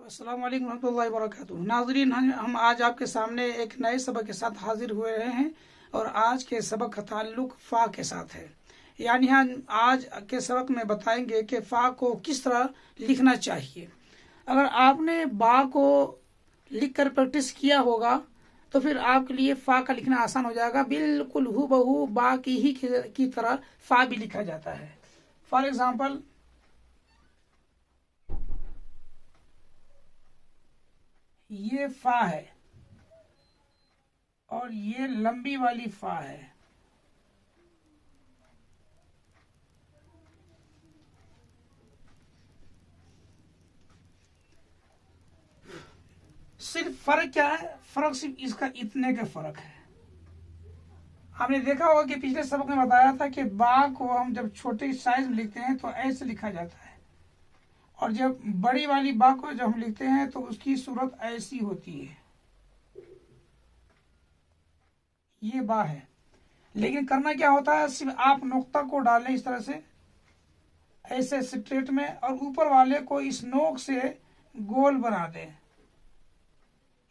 अस्सलाम वालेकुम रहमतुल्लाहि व बरकातुहू। नाज़रीन, हम आज आपके सामने एक नए सबक के साथ हाजिर हुए हैं और आज के सबक का ताल्लुक फ़ा के साथ है। यानी हम आज के सबक में बताएंगे कि फ़ा को किस तरह लिखना चाहिए। अगर आपने बा को लिख कर प्रैक्टिस किया होगा तो फिर आपके लिए फ़ा का लिखना आसान हो जाएगा। बिल्कुल हूबहू बा की तरह फ़ा भी लिखा जाता है। फॉर एग्जाम्पल, ये फा है और ये लंबी वाली फा है। सिर्फ फर्क क्या है? फर्क सिर्फ इसका इतने का फर्क है। आपने देखा होगा कि पिछले सबक में बताया था कि बा को हम जब छोटे साइज में लिखते हैं तो ऐसे लिखा जाता है, और जब बड़ी वाली बा को जब हम लिखते हैं तो उसकी सूरत ऐसी होती है। ये बा है, लेकिन करना क्या होता है, सिर्फ आप नुक्ता को डालें इस तरह से ऐसे स्ट्रेट में, और ऊपर वाले को इस नोक से गोल बना दें।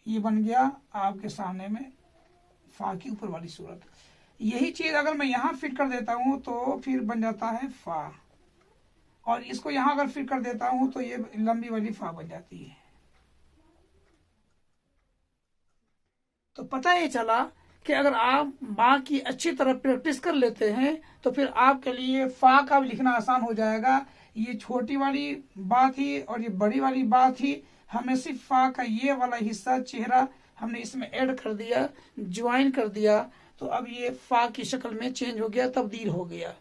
ये बन गया आपके सामने में फा की ऊपर वाली सूरत। यही चीज अगर मैं यहां फिट कर देता हूं तो फिर बन जाता है फा, और इसको यहां अगर फिट कर देता हूं तो ये लंबी वाली फा बन जाती है। तो पता ये चला कि अगर आप बा की अच्छी तरह प्रैक्टिस कर लेते हैं तो फिर आपके लिए फा का भी लिखना आसान हो जाएगा। ये छोटी वाली बा थी और ये बड़ी वाली बा थी, हमने सिर्फ फा का ये वाला हिस्सा चेहरा हमने इसमें ऐड कर दिया, ज्वाइन कर दिया, तो अब ये फा की शक्ल में चेंज हो गया, तब्दील हो गया।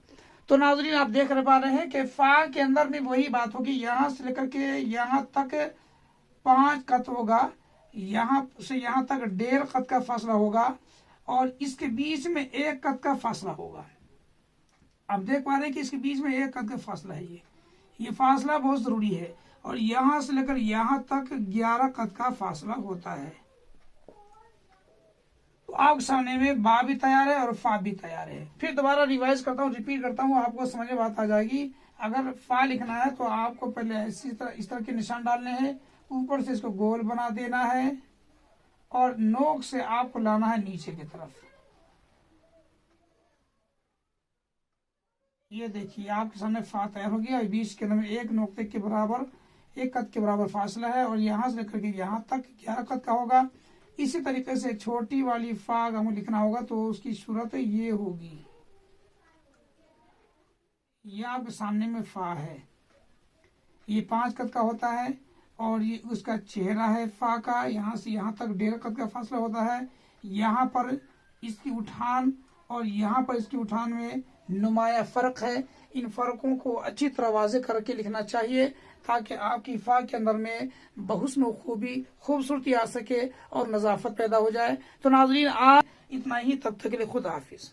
तो नाज़रीन, आप देख पा रहे हैं कि फा के अंदर में वही बात होगी। यहाँ से लेकर के यहाँ तक 5 कत होगा, यहाँ से यहाँ तक 1.5 कत का फासला होगा, और इसके बीच में 1 कत का फासला होगा। आप देख पा रहे हैं कि इसके बीच में 1 कत का फासला है। ये फासला बहुत जरूरी है, और यहाँ से लेकर यहाँ तक 11 कत का फासला होता है। तो आपके सामने में बा भी तैयार है और फा भी तैयार है। फिर दोबारा रिवाइज करता हूँ, रिपीट करता हूँ, आपको समझ में बात आ जाएगी। अगर फा लिखना है तो आपको पहले इस तरह के निशान डालने हैं, ऊपर से इसको गोल बना देना है, और नोक से आपको लाना है नीचे की तरफ। ये देखिए आपके सामने फा तैयार हो गया। बीच के अंदर में 1 नोक्ते के बराबर 1 कत के बराबर फासला है, और यहाँ से लेकर के यहाँ तक 11 कत का होगा। इसी तरीके से छोटी वाली फा अगर हमें लिखना होगा तो उसकी सूरत ये होगी। ये आपके सामने में फा है, ये 5 कत का होता है, और ये उसका चेहरा है फा का। यहाँ से यहाँ तक 1.5 कत का फासला होता है। यहाँ पर इसकी उठान और यहाँ पर इसकी उठान में नुमाया फर्क है। इन फर्कों को अच्छी तरह वाज़ेह करके लिखना चाहिए ताकि आपकी फा के अंदर में बहुस्न खूबी खूबसूरती आ सके और नज़ाफत पैदा हो जाए। तो नाज़रीन, आज इतना ही, तब तक के लिए खुदा हाफिज।